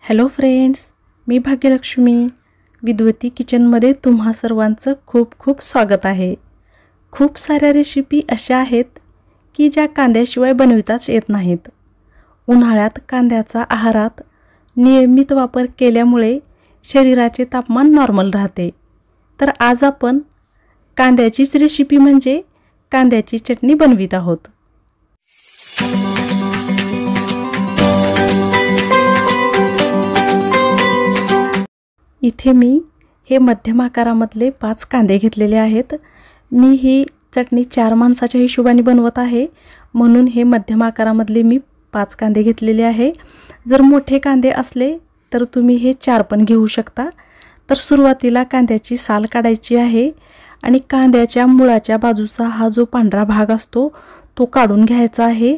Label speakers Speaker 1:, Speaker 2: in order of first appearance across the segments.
Speaker 1: Hello friends, मी भाग्यलक्ष्मी विद्वती किचनमध्ये तुम्हा सर्वांचं खूप खूप स्वागत आहे। खूप साऱ्या रेसिपी अशा आहेत की ज्या कांद्याशिवाय बनविताच येत नाहीत। उन्हाळ्यात कांद्याचा आहारात नियमित वापर केल्यामुळे शरीराचे तापमान नॉर्मल राहते। तर आज आपण कांद्याचीच रेसिपी म्हणजे कांद्याची चटणी बनवित आहोत। इथे मी हे मध्यम आकारामधले 5 कांदे घेतलेले आहेत। मी ही चटणी 4 माणसाच्या हिशोबाने बनवत आहे, म्हणून हे मध्यम आकारामधले मी 5 कांदे घेतलेले आहे। जर मोठे कांदे असले तर तुम्ही हे 4 पण घेऊ शकता। तर सुरुवातीला कांद्याची साल काढायची आहे आणि कांद्याच्या मुळाच्या बाजूचा हा जो पांढरा भाग असतो तो काढून घ्यायचा आहे।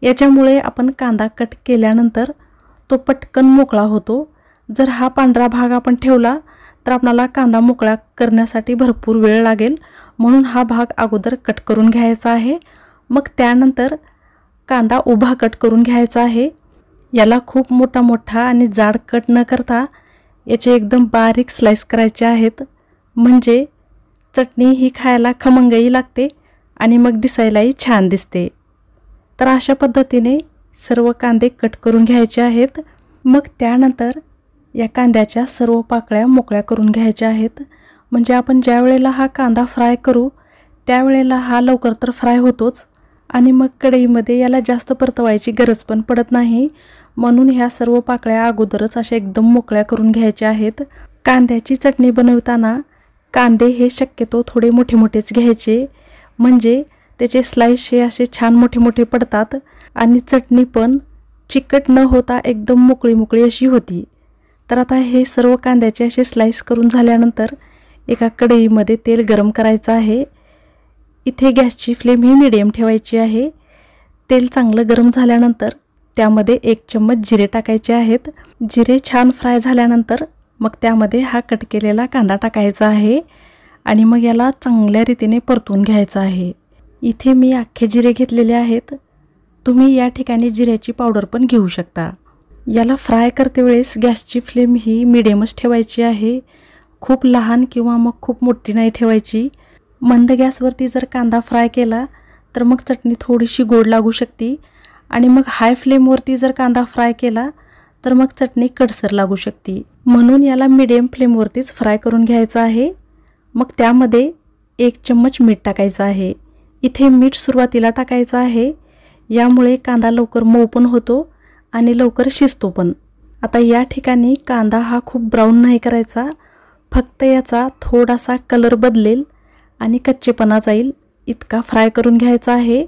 Speaker 1: याच्यामुळे आपण कांदा कट केल्यानंतर तो पटकन मोकळा होतो। जर हा पांढरा भाग आपण ठेवला तर आपल्याला कांदा मोकळा करण्यासाठी भरपूर वेळ लागेल, म्हणून हा भाग अगोदर कट करून घ्यायचा आहे। मग त्यानंतर कांदा उभा कट करून घ्यायचा आहे। याला खूप मोठा आणि जाड कट न करता याचे एकदम बारीक स्लाइस करायचे आहेत, म्हणजे चटणी ही खायला खमंगही लागते आणि मग दिसायलाही छान दिसते। तर अशा पद्धतीने सर्व कांदे कट करून घ्यायचे आहेत। मग त्यानंतर या कांद्याच्या सर्व पाकळ्या मोकळ्या करून घ्यायच्या आहेत, म्हणजे आपण ज्या वेळेला हा कांदा फ्राय करू त्यावेळेला हा लवकर तर फ्राय होतोच आणि मग कढईमध्ये याला जास्त परतवायची गरज पण पडत नाही, म्हणून ह्या सर्व पाकळ्या अगोदरच अशा एकदम मोकळ्या करून घ्यायच्या आहेत। कांद्याची चटणी बनवताना कांदे हे शक्यतो थोडे मोठे घ्यायचे, म्हणजे त्याचे स्लाइस हे असे छान मोठे पडतात आणि चटणी पण चिकट न होता एकदम मोकळी अशी होती। तर आता हे सर्व कांद्याचे असे स्लाइस करून झाल्यानंतर एका कढईमध्ये तेल गरम करायचं आहे। इथे गॅसची फ्लेम ही मीडियम ठेवायची आहे। तेल चांगलं गरम झाल्यानंतर त्यामध्ये 1 चम्मच जिरे टाकायचे आहेत। जिरे छान फ्राय झाल्यानंतर मग त्यामध्ये हा कट केलेला कांदा टाकायचा आहे आणि मग याला चांगल्या रीतीने परतून घ्यायचा आहे। इथे मी अख्खे जिरे घेतलेले आहेत, तुम्ही या ठिकाणी जिऱ्याची पावडर पण घेऊ शकता। याला फ्राय करते वेळेस गॅसची फ्लेम ही मीडियमच ठेवायची आहे, खूप लहान किंवा मग खूप मोठी नाही ठेवायची। मंद गॅसवरती जर कांदा फ्राय केला तर मग चटणी थोडीशी गोड लागू शकते आणि मग हाय फ्लेमवरती जर कांदा फ्राय केला तर मग चटणी कडसर लागू शकते, म्हणून याला मीडियम फ्लेमवरतीच फ्राय करून घ्यायचं आहे। मग त्यामध्ये 1 चम्मच मीठ टाकायचं आहे। इथे मीठ सुरुवातीला टाकायचं आहे, यामुळे कांदा लवकर मऊ पण होतो आणि लवकर शिजतो पण। आता या ठिकाणी कांदा हा खूप ब्राऊन नाही करायचा, फक्त याचा थोडासा कलर बदलेल आणि कच्चेपणा जाईल इतका फ्राय करून घ्यायचा आहे।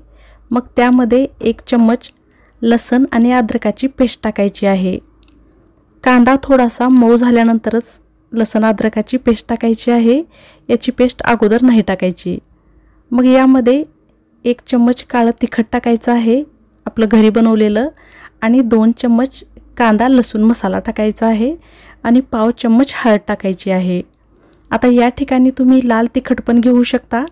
Speaker 1: मग त्यामध्ये 1 चम्मच लसण आणि अद्रकाची पेस्ट टाकायची आहे। कांदा थोडासा मऊ झाल्यानंतरच लसण अद्रकाची पेस्ट टाकायची आहे, याची पेस्ट अगोदर नाही टाकायची। मग यामध्ये 1 चम्मच काळं तिखट टाकायचं आहे आपलं घरी बनवलेलं, आणि 2 चम्मच कांदा लसूण मसाला टाकायचा आहे आणि पाव चम्मच हळद टाकायची आहे। आता या ठिकाणी तुम्ही लाल तिखट पण घेऊ शकता,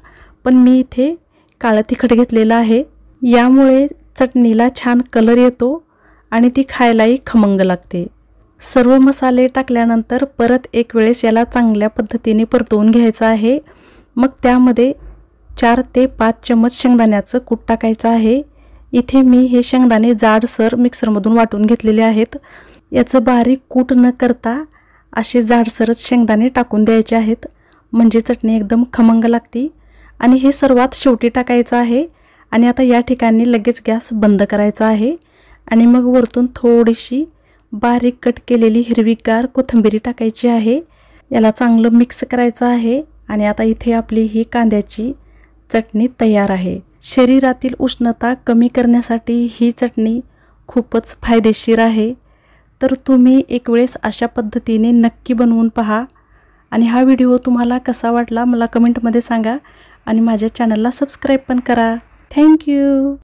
Speaker 1: पण मी इथे काळं तिखट घेतलेलं आहे। यामुळे चटणीला छान कलर येतो आणि ती खायलाही खमंग लागते। सर्व मसाले टाकल्यानंतर परत एक वेळेस याला चांगल्या पद्धतीने परतवून घ्यायचं आहे। मग त्यामध्ये 4 ते 5 चम्मच शेंगदाण्याचं कूट टाकायचं आहे। इथे मी हे शेंगदाणे जाडसर मिक्सरमधून वाटून घेतलेले आहेत। याचं बारीक कूट न करता असे जाडसरच शेंगदाणे टाकून द्यायचे आहेत, म्हणजे चटणी एकदम खमंग लागते। आणि हे सर्वात शेवटी टाकायचं आहे आणि आता या ठिकाणी लगेच गॅस बंद करायचा आहे आणि मग वरतून थोडीशी बारीक कट केलेली हिरवीगार कोथिंबीर टाकायची आहे। याला चांगलं मिक्स करायचं आहे आणि आता इथे आपली ही कांद्याची चटणी तयार आहे। शरीरातील उष्णता कमी करण्यासाठी ही चटणी खूपच फायदेशीर आहे। तर तुम्ही एक वेळेस अशा पद्धतीने नक्की बनवून पहा आणि हा व्हिडिओ तुम्हाला कसा वाटला मला कमेंटमध्ये सांगा आणि माझ्या चॅनलला सबस्क्राईब पण करा। Thank you.